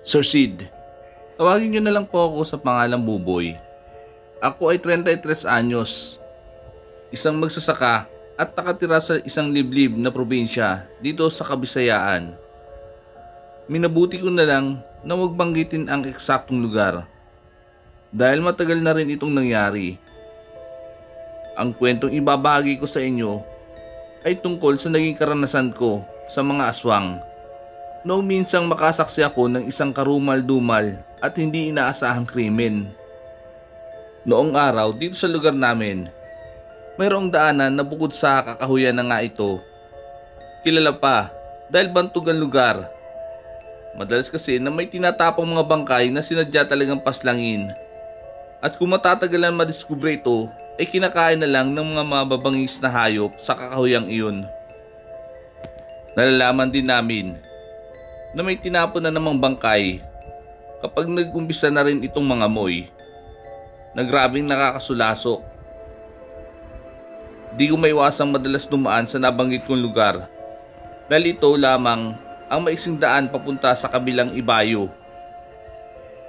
Sir Sid, tawagin niyo na lang po ako sa pangalang Buboy. Ako ay 33 anyos, isang magsasaka at nakatira sa isang liblib na probinsya dito sa Kabisayaan. Minabuti ko na lang na huwag banggitin ang eksaktong lugar dahil matagal na rin itong nangyari. Ang kwentong ibabahagi ko sa inyo ay tungkol sa naging karanasan ko sa mga aswang. Noong minsang makasaksi ako ng isang karumal-dumal at hindi inaasahang krimen. Noong araw dito sa lugar namin, mayroong daanan na bukod sa kakahuyan na nga ito, kilala pa dahil bantog ang lugar. Madalas kasi na may tinatapang mga bangkay na sinadya talagang paslangin. At kung matatagalan madiskubre ito, ay kinakain na lang ng mga mababangis na hayop sa kakahuyang iyon. Nalalaman din namin na may tinapon na namang bangkay kapag nag-umpisa na rin itong mga amoy na grabing nakakasulasok. Di ko maiwasang madalas dumaan sa nabanggit kong lugar dahil ito lamang ang maiksing daan papunta sa kabilang ibayo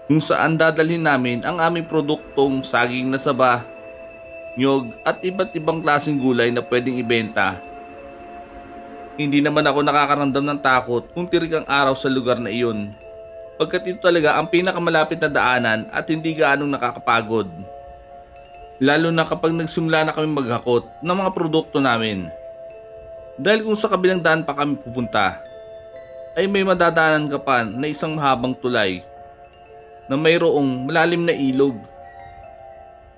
kung saan dadalhin namin ang aming produktong saging na saba, nyog at iba't ibang klaseng gulay na pwedeng ibenta. Hindi naman ako nakakaramdam ng takot kung tirik ang araw sa lugar na iyon, pagkat ito talaga ang pinakamalapit na daanan at hindi gaanong nakakapagod. Lalo na kapag nagsimula na kami maghakot ng mga produkto namin. Dahil kung sa kabilang daan pa kami pupunta, ay may madadaanan ka pa na isang mahabang tulay na mayroong malalim na ilog.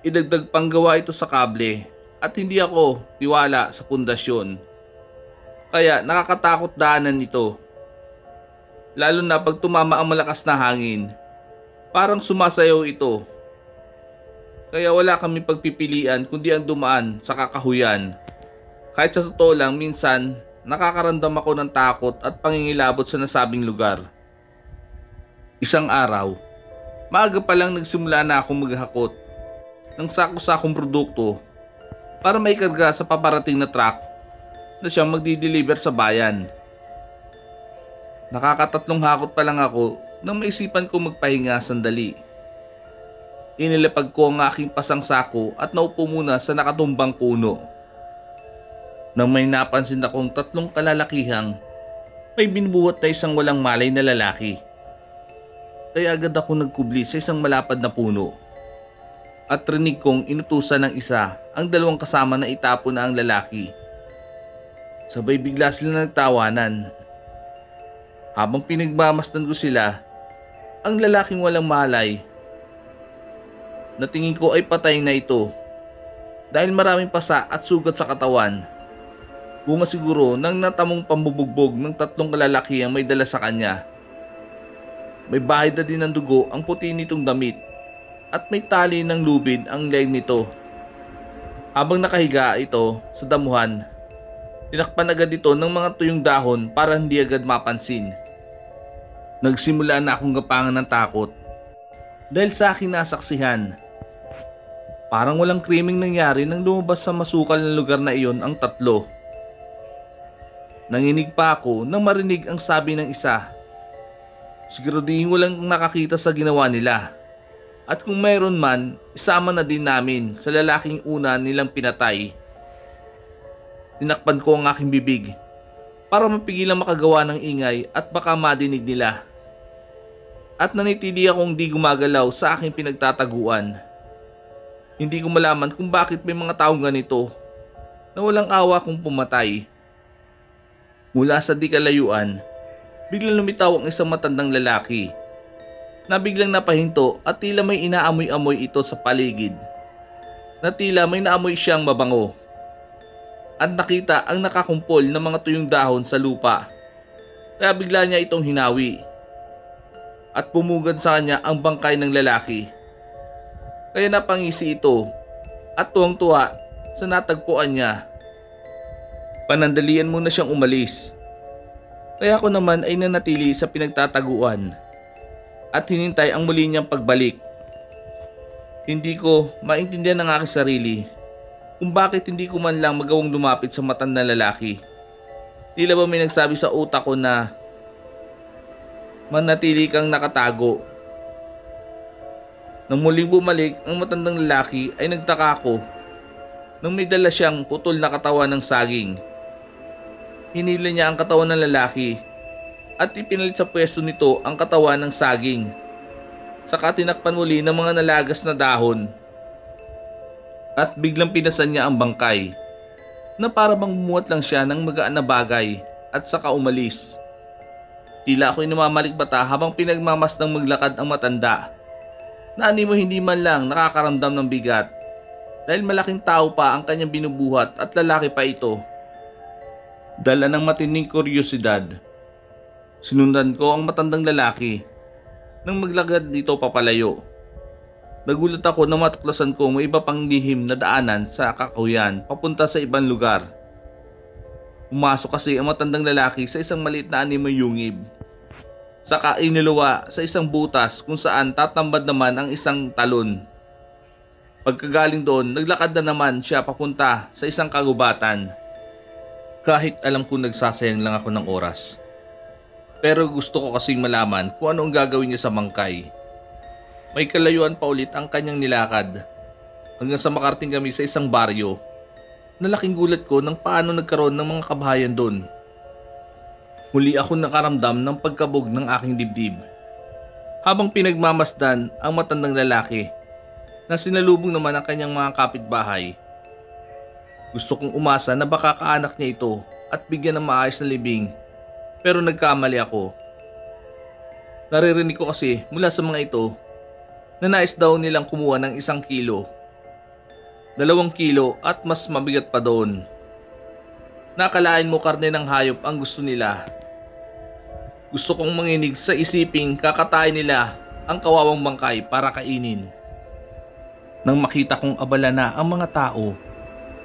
Idagdag pang gawa ito sa kable at hindi ako tiwala sa pundasyon. Kaya nakakatakot daanan ito. Lalo na pag tumama ang malakas na hangin, parang sumasayaw ito. Kaya wala kami pagpipilian kundi ang dumaan sa kakahuyan. Kahit sa totoo lang minsan nakakaramdam ako ng takot at pangingilabot sa nasabing lugar. Isang araw, maaga pa lang nagsimula na akong maghakot ng sako-sakong produkto para maikarga sa paparating na truck na siyang magdi-deliver sa bayan. Nakakatatlong hakot pa lang ako nang maisipan ko magpahinga sandali. Inilapag ko ang aking pasang sako at naupo muna sa nakatumbang puno. Nang may napansin akong tatlong kalalakihang may binubuhat na isang walang malay na lalaki. Kaya agad ako nagkubli sa isang malapad na puno. At rinig kong inutusan ng isa ang dalawang kasama na itapon na ang lalaki. Sabay bigla sila nagtawanan. Habang pinagmamasdan ko sila, ang lalaking walang malay na tingin ko ay patay na ito dahil maraming pasa at sugat sa katawan. Bunga siguro ng natamong pambubugbog ng tatlong kalalaki ang may dala sa kanya. May bahid na din ng dugo ang puti nitong damit at may tali ng lubid ang leg nito. Habang nakahiga ito sa damuhan, tinakpan agad ito ng mga tuyong dahon para hindi agad mapansin. Nagsimula na akong gapangan ng takot dahil sa aking nasaksihan. Parang walang krimeng nangyari nang lumabas sa masukal na lugar na iyon ang tatlo. Nanginig pa ako nang marinig ang sabi ng isa. Siguraduhin walang nakakita sa ginawa nila. At kung mayroon man, isama na din namin sa lalaking una nilang pinatay. Tinakpan ko ang aking bibig para mapigilang makagawa ng ingay at baka madinig nila. At nanitili akong di gumagalaw sa aking pinagtataguan. Hindi ko malaman kung bakit may mga taong ganito na walang awa kung pumatay. Mula sa di kalayuan, biglang lumitaw ang isang matandang lalaki na biglang napahinto at tila may inaamoy-amoy ito sa paligid. Na tila may naamoy siyang mabango. At nakita ang nakakumpol ng mga tuyong dahon sa lupa. Kaya bigla niya itong hinawi. At pumugad sa kanya ang bangkay ng lalaki. Kaya napangisi ito at tuwang-tuwa sa natagpuan niya. Panandalian muna siyang umalis. Kaya ako naman ay nanatili sa pinagtataguan at hinintay ang muli niyang pagbalik. Hindi ko maintindihan ang aking sarili kung bakit hindi ko man lang magawang lumapit sa matandang lalaki. Tila ba may nagsabi sa utak ko na manatili kang nakatago. Nang muling bumalik ang matandang lalaki ay nagtaka ako nang may dala siyang putol na katawan ng saging. Hinila niya ang katawan ng lalaki at ipinalit sa pwesto nito ang katawan ng saging. Saka tinakpan muli ng mga nalagas na dahon at biglang pinasan niya ang bangkay na para bang bumuhat lang siya ng magaan na bagay at saka umalis. Tila ako'y namamalikbata habang pinagmamasdang maglakad ang matanda na animo hindi man lang nakakaramdam ng bigat dahil malaking tao pa ang kanyang binubuhat at lalaki pa ito. Dala ng matinding kuryosidad, sinundan ko ang matandang lalaki nang maglakad dito papalayo. Nagulat ako na matuklasan ko may iba pang lihim na daanan sa kakahuyan papunta sa ibang lugar. Pumasok kasi ang matandang lalaki sa isang maliit na animoy yungib. Saka iniluwa sa isang butas kung saan tatambad naman ang isang talon. Pagkagaling doon, naglakad na naman siya papunta sa isang kagubatan. Kahit alam ko nagsasayang lang ako ng oras. Pero gusto ko kasing malaman kung ano ang gagawin niya sa bangkay. May kalayuan pa ulit ang kanyang nilakad hanggang sa makarating kami sa isang baryo. Nalaking gulat ko nang paano nagkaroon ng mga kabahayan doon. Muli ako nakaramdam ng pagkabog ng aking dibdib habang pinagmamasdan ang matandang lalaki na sinalubong naman ang kanyang mga kapitbahay. Gusto kong umasa na baka kaanak niya ito at bigyan ng maayos na libing, pero nagkamali ako. Naririnig ko kasi mula sa mga ito na nais daw nilang kumuha ng 1 kilo, 2 kilo at mas mabigat pa doon. Nakalain mo karne ng hayop ang gusto nila. Gusto kong manginig sa isiping kakatayin nila ang kawawang bangkay para kainin. Nang makita kong abala na ang mga tao,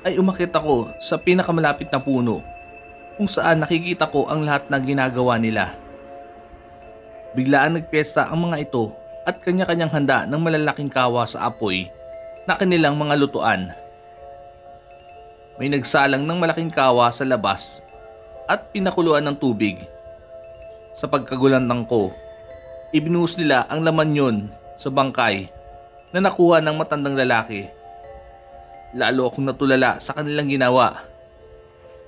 ay umakyat ako sa pinakamalapit na puno kung saan nakikita ko ang lahat ng ginagawa nila. Biglaan nagpiesta ang mga ito at kanya-kanyang handa ng malalaking kawa sa apoy na kanilang mga lutuan. May nagsalang ng malaking kawa sa labas at pinakuluan ng tubig. Sa pagkagulantang ko, ibinuhos nila ang laman yon sa bangkay na nakuha ng matandang lalaki. Lalo akong natulala sa kanilang ginawa.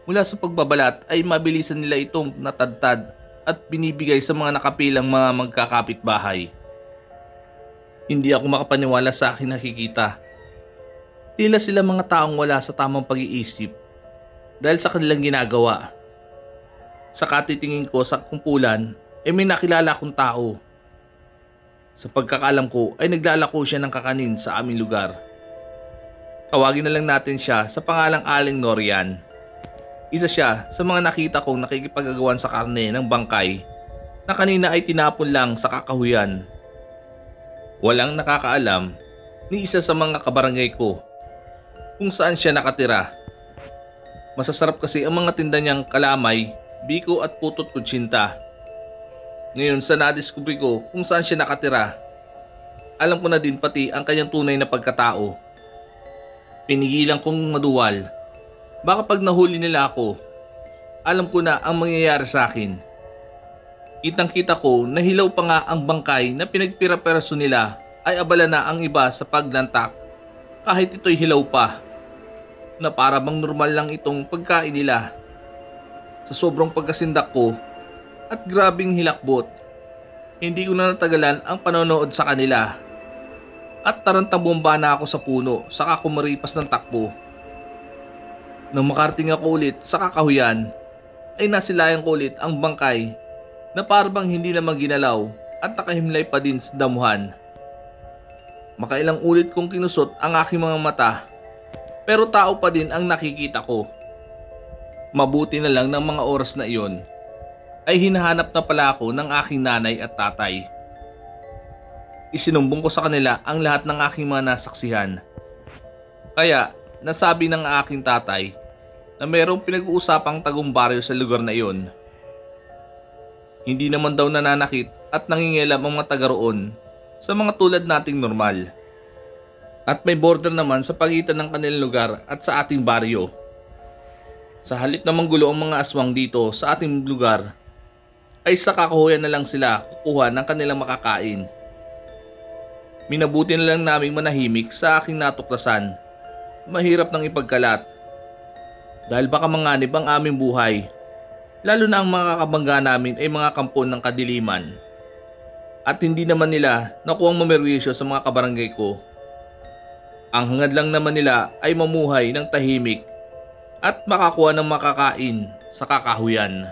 Mula sa pagbabalat ay mabilisan nila itong natadtad at binibigay sa mga nakapilang mga magkakapitbahay. Hindi ako makapaniwala sa aking nakikita. Tila sila mga taong wala sa tamang pag-iisip dahil sa kanilang ginagawa. Sa katitingin ko sa kumpulan ay may nakilala akong tao. Sa pagkakalam ko ay naglalako siya ng kakanin sa aming lugar. Tawagin na lang natin siya sa pangalang Aling Norian. Isa siya sa mga nakita kong nakikipagagawan sa karne ng bangkay na kanina ay tinapon lang sa kakahuyan. Walang nakakaalam ni isa sa mga kabarangay ko kung saan siya nakatira. Masasarap kasi ang mga tinda niyang kalamay, biko at putot kutsinta. Ngayon sa nadiskubre ko kung saan siya nakatira, alam ko na din pati ang kanyang tunay na pagkatao. Pinigilan kong maduwal. Baka pag nahuli nila ako, alam ko na ang mangyayari sa akin. Kitang-kita ko na hilaw pa nga ang bangkay na pinagpira-peraso nila ay abala na ang iba sa paglantak kahit ito'y hilaw pa, na para bang normal lang itong pagkain nila. Sa sobrang pagkasindak ko at grabing hilakbot, hindi ko na natagalan ang panonood sa kanila at tarantang-bomba na ako sa puno saka kumaripas ng takbo. Nang makarating ako ulit sa kakahuyan ay nasilayan ko ulit ang bangkay na parang hindi naman ginalaw at nakahimlay pa din sa damuhan. Makailang ulit kong kinusot ang aking mga mata pero tao pa din ang nakikita ko. Mabuti na lang ng mga oras na iyon ay hinahanap na pala ako ng aking nanay at tatay. Isinumbong ko sa kanila ang lahat ng aking mga nasaksihan. Kaya nasabi ng aking tatay na mayroong pinag-uusapang tagumpbaryo sa lugar na iyon. Hindi naman daw nananakit at nangingialam ang mga taga roon sa mga tulad nating normal. At may border naman sa pagitan ng kanilang lugar at sa ating baryo. Sa halip na manggulo ang mga aswang dito sa ating lugar, ay sa kakahuyan na lang sila kukuha ng kanilang makakain. Minabuti na lang naming manahimik sa aking natuklasan. Mahirap nang ipagkalat. Dahil baka manganib ang aming buhay. Lalo na ang mga kabangga namin ay mga kampon ng kadiliman. At hindi naman nila nakuhang mamerwisyo sa mga kabarangay ko. Ang hangad lang naman nila ay mamuhay ng tahimik at makakuha ng makakain sa kakahuyan.